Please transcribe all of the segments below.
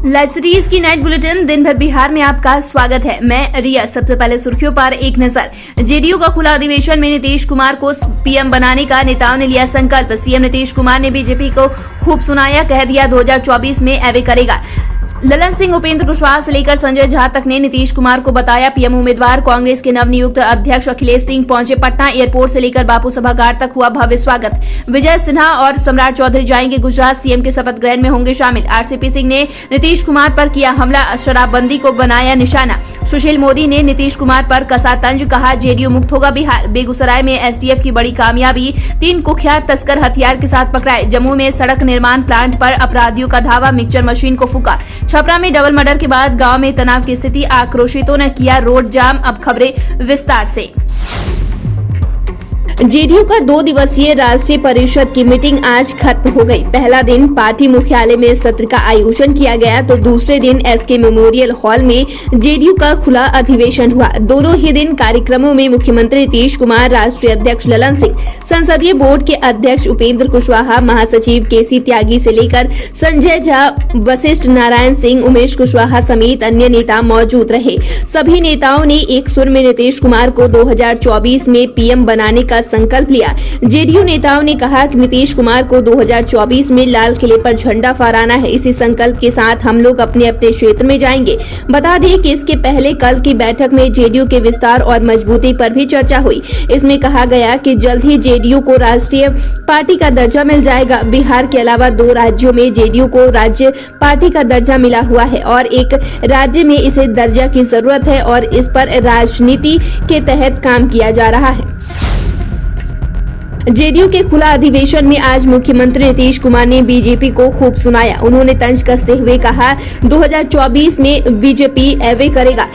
Live series की night bulletin दिन भर बिहार में आपका स्वागत है। मैं रिया। सबसे पहले सुर्खियों पर एक नजर। जेडीयू का खुला अधिवेशन में नीतीश कुमार को पीएम बनाने का नेताओं ने लिया संकल्प। सीएम नीतीश कुमार ने बीजेपी को खूब सुनाया, कह दिया 2024 में एवे करेगा। ललन सिंह, उपेंद्र कुशवाहा से लेकर संजय झा तक ने नीतीश कुमार को बताया पीएम उम्मीदवार। कांग्रेस के नवनियुक्त अध्यक्ष अखिलेश सिंह पहुंचे पटना। एयरपोर्ट से लेकर बापू सभागार तक हुआ भव्य स्वागत। विजय सिन्हा और सम्राट चौधरी जाएंगे गुजरात, सीएम के शपथ ग्रहण में होंगे शामिल। आरसीपी सिंह ने नीतीश कुमार पर किया हमला, शराबबंदी को बनाया निशाना। सुशील मोदी ने नीतीश कुमार पर कसा तंज, कहा जेडीयू मुक्त होगा बिहार। बेगूसराय में एसटीएफ की बड़ी कामयाबी, 3 कुख्यात तस्कर हथियार के साथ पकड़ाए। जम्मू में सड़क निर्माण प्लांट पर अपराधियों का धावा, मिक्सचर मशीन को फूका। छपरा में डबल मर्डर के बाद गांव में तनाव की स्थिति, आक्रोशितों ने किया रोड जाम। अब खबरें विस्तार से। जेडीयू का 2 दिवसीय राष्ट्रीय परिषद की मीटिंग आज खत्म हो गई। पहला दिन पार्टी मुख्यालय में सत्र का आयोजन किया गया तो दूसरे दिन एसके मेमोरियल हॉल में जेडीयू का खुला अधिवेशन हुआ। दोनों ही दिन कार्यक्रमों में मुख्यमंत्री नीतीश कुमार, राष्ट्रीय अध्यक्ष ललन सिंह, संसदीय बोर्ड के अध्यक्ष उपेंद्र कुशवाहा, महासचिव केसी त्यागी से लेकर संजय झा, वशिष्ठ नारायण सिंह, उमेश कुशवाहा समेत अन्य नेता मौजूद रहे। सभी नेताओं ने एक सुर में नीतीश कुमार को 2024 में पीएम बनाने का संकल्प लिया। जेडीयू नेताओं ने कहा कि नीतीश कुमार को 2024 में लाल किले पर झंडा फहराना है। इसी संकल्प के साथ हम लोग अपने अपने क्षेत्र में जाएंगे। बता दें कि इसके पहले कल की बैठक में जेडीयू के विस्तार और मजबूती पर भी चर्चा हुई। इसमें कहा गया कि जल्द ही जेडीयू को राष्ट्रीय पार्टी का दर्जा मिल जाएगा। बिहार के अलावा 2 राज्यों में जेडीयू को राज्य पार्टी का दर्जा मिला हुआ है और एक राज्य में इसे दर्जा की जरूरत है और इस पर राजनीति के तहत काम किया जा रहा है। जेडीयू के खुला अधिवेशन में आज मुख्यमंत्री नीतीश कुमार ने बीजेपी को खूब सुनाया। उन्होंने तंज कसते हुए कहा 2024 में बीजेपी एवे करेगा,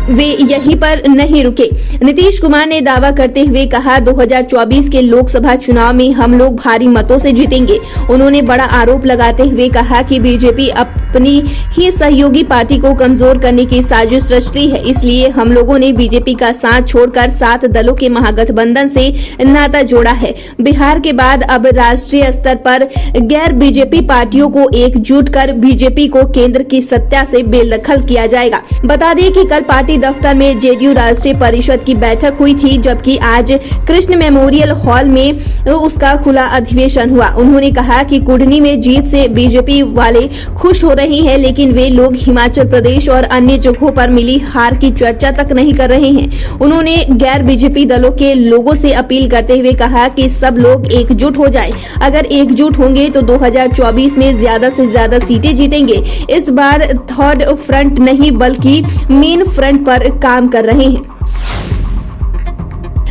वे यहीं पर नहीं रुके। नीतीश कुमार ने दावा करते हुए कहा 2024 के लोकसभा चुनाव में हम लोग भारी मतों से जीतेंगे। उन्होंने बड़ा आरोप लगाते हुए कहा कि बीजेपी अपनी ही सहयोगी पार्टी को कमजोर करने की साजिश रचती है, इसलिए हम लोगों ने बीजेपी का साथ छोड़कर 7 दलों के महागठबंधन से नाता जोड़ा है। बिहार के बाद अब राष्ट्रीय स्तर पर गैर बीजेपी पार्टियों को एकजुट कर बीजेपी को केंद्र की सत्ता से बेदखल किया जाएगा। बता दें कि कल पार्टी दफ्तर में जेडीयू राष्ट्रीय परिषद की बैठक हुई थी, जबकि आज कृष्ण मेमोरियल हॉल में उसका खुला अधिवेशन हुआ। उन्होंने कहा कि कुढ़नी में जीत से बीजेपी वाले खुश हो रहे हैं, लेकिन वे लोग हिमाचल प्रदेश और अन्य जगहों पर मिली हार की चर्चा तक नहीं कर रहे हैं। उन्होंने गैर बीजेपी दलों के लोगों से अपील करते हुए कहा कि सब लोग एकजुट हो जाएं। अगर एकजुट होंगे तो 2024 में ज्यादा से ज्यादा सीटें जीतेंगे। इस बार थर्ड फ्रंट नहीं बल्कि मेन फ्रंट पर काम कर रहे हैं।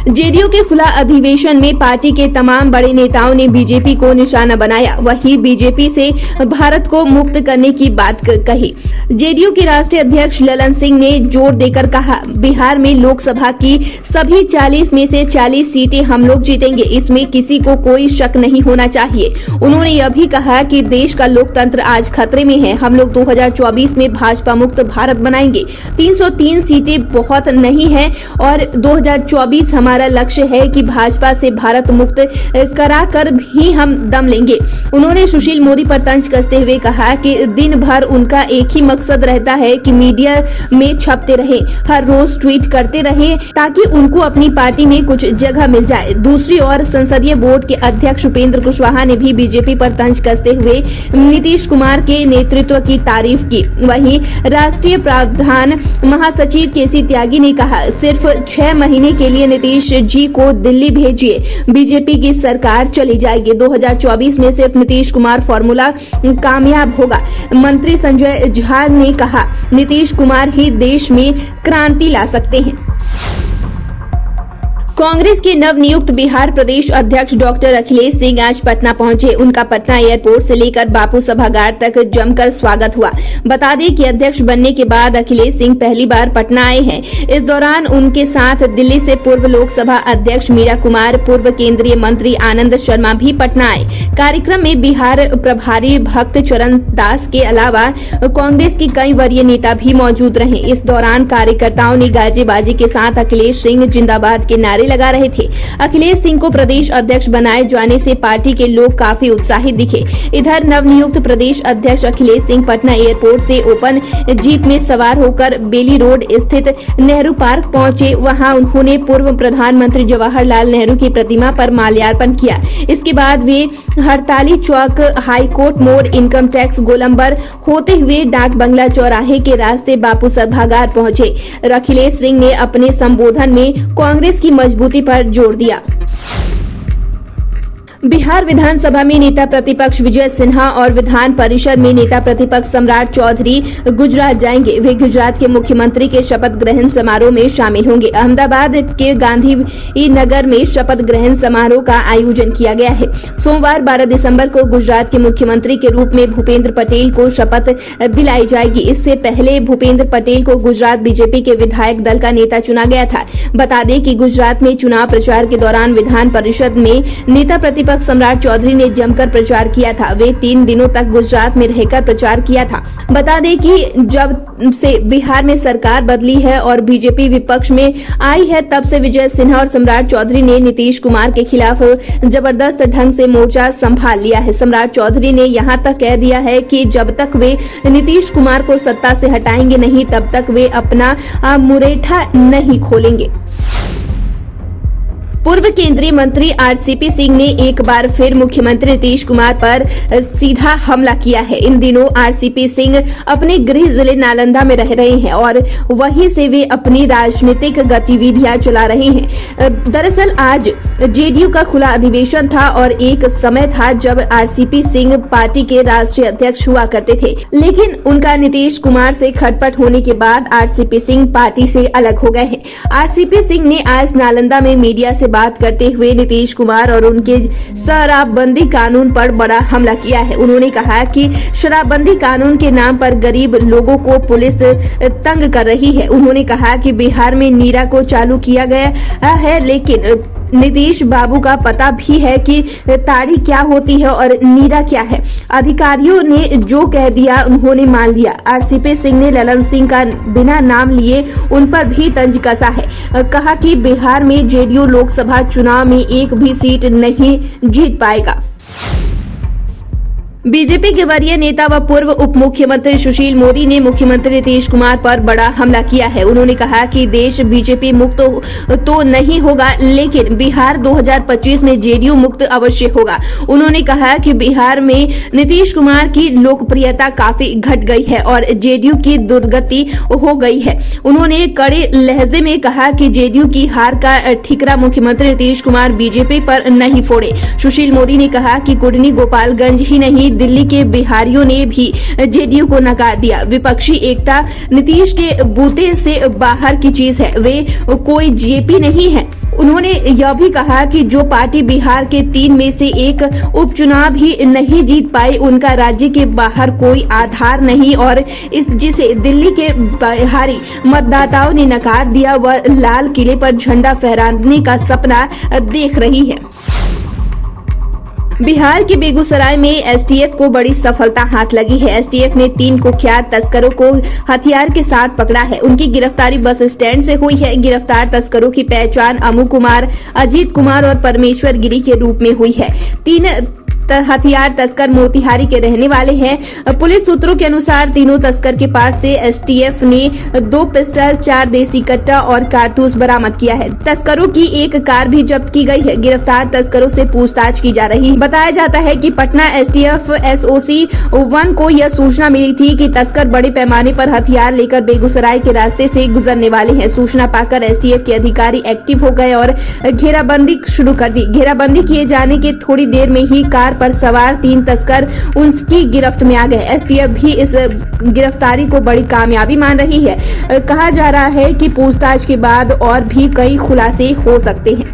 जेडीयू के खुला अधिवेशन में पार्टी के तमाम बड़े नेताओं ने बीजेपी को निशाना बनाया, वहीं बीजेपी से भारत को मुक्त करने की बात कही। जेडीयू के राष्ट्रीय अध्यक्ष ललन सिंह ने जोर देकर कहा बिहार में लोकसभा की सभी 40 में से 40 सीटें हम लोग जीतेंगे, इसमें किसी को कोई शक नहीं होना चाहिए। उन्होंने यह भी कहा कि देश का लोकतंत्र आज खतरे में है। हम लोग 2024 में भाजपा मुक्त भारत बनाएंगे। 303 सीटें बहुत नहीं है और 2024 हमारा लक्ष्य है कि भाजपा से भारत मुक्त कराकर भी हम दम लेंगे। उन्होंने सुशील मोदी पर तंज कसते हुए कहा कि दिन भर उनका एक ही मकसद रहता है कि मीडिया में छपते रहे, हर रोज ट्वीट करते रहे ताकि उनको अपनी पार्टी में कुछ जगह मिल जाए। दूसरी ओर संसदीय बोर्ड के अध्यक्ष उपेंद्र कुशवाहा ने भी बीजेपी पर तंज कसते हुए नीतीश कुमार के नेतृत्व की तारीफ की। वहीं राष्ट्रीय प्रावधान महासचिव केसी त्यागी ने कहा सिर्फ 6 महीने के लिए नीतीश जी को दिल्ली भेजिए, बीजेपी की सरकार चली जाएगी। 2024 में सिर्फ नीतीश कुमार फॉर्मूला कामयाब होगा। मंत्री संजय झा ने कहा नीतीश कुमार ही देश में क्रांति ला सकते हैं। कांग्रेस के नवनियुक्त बिहार प्रदेश अध्यक्ष डॉक्टर अखिलेश सिंह आज पटना पहुंचे। उनका पटना एयरपोर्ट से लेकर बापू सभागार तक जमकर स्वागत हुआ। बता दें कि अध्यक्ष बनने के बाद अखिलेश सिंह पहली बार पटना आए हैं। इस दौरान उनके साथ दिल्ली से पूर्व लोकसभा अध्यक्ष मीरा कुमार, पूर्व केंद्रीय मंत्री आनंद शर्मा भी पटना आए। कार्यक्रम में बिहार प्रभारी भक्त चरण दास के अलावा कांग्रेस के कई वरीय नेता भी मौजूद रहे। इस दौरान कार्यकर्ताओं ने गाजे बाजे के साथ अखिलेश सिंह जिंदाबाद के नारे नारे लगा रहे थे। अखिलेश सिंह को प्रदेश अध्यक्ष बनाए जाने से पार्टी के लोग काफी उत्साहित दिखे। इधर नवनियुक्त प्रदेश अध्यक्ष अखिलेश सिंह पटना एयरपोर्ट से ओपन जीप में सवार होकर बेली रोड स्थित नेहरू पार्क पहुंचे। वहां उन्होंने पूर्व प्रधानमंत्री जवाहरलाल नेहरू की प्रतिमा पर माल्यार्पण किया। इसके बाद वे हड़ताली चौक, हाईकोर्ट मोड़, इनकम टैक्स गोलंबर होते हुए डाक बंगला चौराहे के रास्ते बापू सभागार पहुंचे। अखिलेश सिंह ने अपने संबोधन में कांग्रेस की मजबूती पर जोर दिया। बिहार विधानसभा में नेता प्रतिपक्ष विजय सिन्हा और विधान परिषद में नेता प्रतिपक्ष सम्राट चौधरी गुजरात जाएंगे। वे गुजरात के मुख्यमंत्री के शपथ ग्रहण समारोह में शामिल होंगे। अहमदाबाद के गांधी नगर में शपथ ग्रहण समारोह का आयोजन किया गया है। सोमवार 12 दिसंबर को गुजरात के मुख्यमंत्री के रूप में भूपेंद्र पटेल को शपथ दिलाई जाएगी। इससे पहले भूपेंद्र पटेल को गुजरात बीजेपी के विधायक दल का नेता चुना गया था। बता दें कि गुजरात में चुनाव प्रचार के दौरान विधान परिषद में नेता प्रतिपक्ष सम्राट चौधरी ने जमकर प्रचार किया था। वे 3 दिनों तक गुजरात में रहकर प्रचार किया था। बता दें कि जब से बिहार में सरकार बदली है और बीजेपी विपक्ष में आई है, तब से विजय सिन्हा और सम्राट चौधरी ने नीतीश कुमार के खिलाफ जबरदस्त ढंग से मोर्चा संभाल लिया है। सम्राट चौधरी ने यहां तक कह दिया है कि जब तक वे नीतीश कुमार को सत्ता से हटाएंगे नहीं, तब तक वे अपना मुरेठा नहीं खोलेंगे। पूर्व केंद्रीय मंत्री आरसीपी सिंह ने एक बार फिर मुख्यमंत्री नीतीश कुमार पर सीधा हमला किया है। इन दिनों आरसीपी सिंह अपने गृह जिले नालंदा में रह रहे हैं और वहीं से वे अपनी राजनीतिक गतिविधियां चला रहे हैं। दरअसल आज जेडीयू का खुला अधिवेशन था और एक समय था जब आरसीपी सिंह पार्टी के राष्ट्रीय अध्यक्ष हुआ करते थे, लेकिन उनका नीतीश कुमार से खटपट होने के बाद आरसीपी सिंह पार्टी से अलग हो गए हैं। आरसीपी सिंह ने आज नालंदा में मीडिया से बात करते हुए नीतीश कुमार और उनके शराबबंदी कानून पर बड़ा हमला किया है। उन्होंने कहा कि शराबबंदी कानून के नाम पर गरीब लोगों को पुलिस तंग कर रही है। उन्होंने कहा कि बिहार में नीरा को चालू किया गया है, लेकिन नीतीश बाबू का पता भी है कि ताड़ी क्या होती है और नीरा क्या है। अधिकारियों ने जो कह दिया उन्होंने मान लिया। आरसीपी सिंह ने ललन सिंह का बिना नाम लिए उन पर भी तंज कसा है। कहा कि बिहार में जेडीयू लोकसभा चुनाव में एक भी सीट नहीं जीत पाएगा। बीजेपी के वरीय नेता व पूर्व उप मुख्यमंत्री सुशील मोदी ने मुख्यमंत्री नीतीश कुमार पर बड़ा हमला किया है। उन्होंने कहा कि देश बीजेपी मुक्त तो नहीं होगा, लेकिन बिहार 2025 में जेडीयू मुक्त अवश्य होगा। उन्होंने कहा कि बिहार में नीतीश कुमार की लोकप्रियता काफी घट गई है और जेडीयू की दुर्गति हो गई है। उन्होंने कड़े लहजे में कहा कि जेडीयू की हार का ठिकरा मुख्यमंत्री नीतीश कुमार बीजेपी पर नहीं फोड़े। सुशील मोदी ने कहा कि कुडनी, गोपालगंज ही नहीं, दिल्ली के बिहारियों ने भी जेडीयू को नकार दिया। विपक्षी एकता नीतीश के बूते से बाहर की चीज है, वे कोई जेपी नहीं है। उन्होंने यह भी कहा कि जो पार्टी बिहार के 3 में से एक उपचुनाव भी नहीं जीत पाई, उनका राज्य के बाहर कोई आधार नहीं और जिसे दिल्ली के बिहारी मतदाताओं ने नकार दिया, वह लाल किले पर झंडा फहराने का सपना देख रही है। बिहार के बेगूसराय में एसटीएफ को बड़ी सफलता हाथ लगी है। एसटीएफ ने 3 कुख्यात तस्करों को हथियार के साथ पकड़ा है। उनकी गिरफ्तारी बस स्टैंड से हुई है। गिरफ्तार तस्करों की पहचान अमू कुमार, अजीत कुमार और परमेश्वर गिरी के रूप में हुई है। 3 हथियार तस्कर मोतिहारी के रहने वाले हैं। पुलिस सूत्रों के अनुसार तीनों तस्कर के पास से एसटीएफ ने 2 पिस्टल, 4 देसी कट्टा और कारतूस बरामद किया है। तस्करों की एक कार भी जब्त की गई है। गिरफ्तार तस्करों से पूछताछ की जा रही है। बताया जाता है कि पटना एसटीएफ SOC 1 को यह सूचना मिली थी कि तस्कर बड़े पैमाने पर हथियार लेकर बेगूसराय के रास्ते से गुजरने वाले हैं। सूचना पाकर एसटीएफ के अधिकारी एक्टिव हो गए और घेराबंदी शुरू कर दी। घेराबंदी किए जाने के थोड़ी देर में ही कार पर सवार 3 तस्कर उसकी गिरफ्त में आ गए। एसटीएफ भी इस गिरफ्तारी को बड़ी कामयाबी मान रही है। कहा जा रहा है कि पूछताछ के बाद और भी कई खुलासे हो सकते हैं।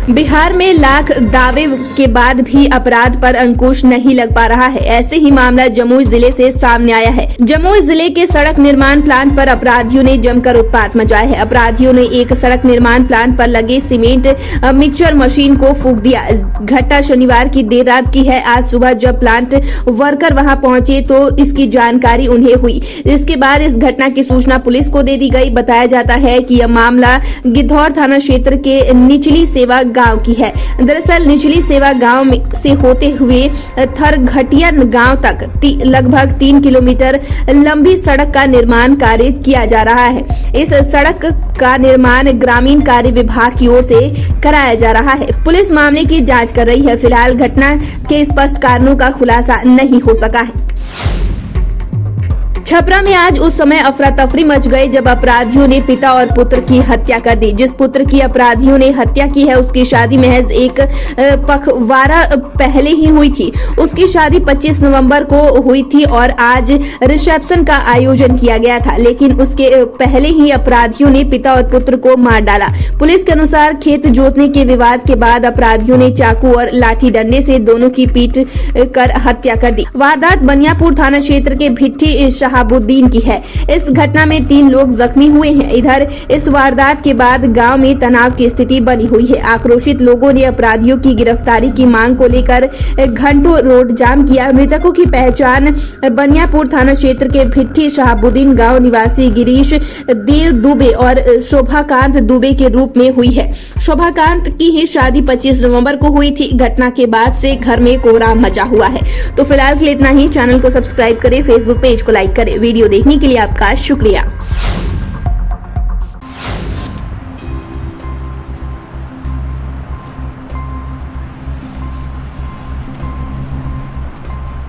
बिहार में लाख दावे के बाद भी अपराध पर अंकुश नहीं लग पा रहा है। ऐसे ही मामला जमुई जिले से सामने आया है। जमुई जिले के सड़क निर्माण प्लांट पर अपराधियों ने जमकर उत्पात मचाया है। अपराधियों ने एक सड़क निर्माण प्लांट पर लगे सीमेंट मिक्सचर मशीन को फूंक दिया। घटना शनिवार की देर रात की है। आज सुबह जब प्लांट वर्कर वहां पहुंचे तो इसकी जानकारी उन्हें हुई। इसके बाद इस घटना की सूचना पुलिस को दे दी गई। बताया जाता है कि यह मामला गिद्धौर थाना क्षेत्र के निचली सेवा गांव की है। दरअसल निचली सेवा गांव से होते हुए थरघटिया गांव तक लगभग 3 किलोमीटर लंबी सड़क का निर्माण कार्य किया जा रहा है। इस सड़क का निर्माण ग्रामीण कार्य विभाग की ओर से कराया जा रहा है। पुलिस मामले की जांच कर रही है। फिलहाल घटना के स्पष्ट कारणों का खुलासा नहीं हो सका है। छपरा में आज उस समय अफरा तफरी मच गई जब अपराधियों ने पिता और पुत्र की हत्या कर दी। जिस पुत्र की अपराधियों ने हत्या की है उसकी शादी महज एक पखवाड़ा पहले ही हुई थी। उसकी शादी 25 नवंबर को हुई थी और आज रिसेप्शन का आयोजन किया गया था, लेकिन उसके पहले ही अपराधियों ने पिता और पुत्र को मार डाला। पुलिस के अनुसार खेत जोतने के विवाद के बाद अपराधियों ने चाकू और लाठी डंडे से दोनों की पीट कर हत्या कर दी। वारदात बनियापुर थाना क्षेत्र के भिट्ठी शहाबुद्दीन की है। इस घटना में 3 लोग जख्मी हुए हैं। इधर इस वारदात के बाद गांव में तनाव की स्थिति बनी हुई है। आक्रोशित लोगों ने अपराधियों की गिरफ्तारी की मांग को लेकर घंटों रोड जाम किया। मृतकों की पहचान बनियापुर थाना क्षेत्र के भिट्ठी शहाबुद्दीन गांव निवासी गिरीश देव दुबे और शोभाकांत दुबे के रूप में हुई है। शोभाकांत की ही शादी 25 नवंबर को हुई थी। घटना के बाद से घर में कोहराम मचा हुआ है। तो फिलहाल के लिए इतना ही। चैनल को सब्सक्राइब करें, फेसबुक पेज को लाइक करें। वीडियो देखने के लिए आपका शुक्रिया।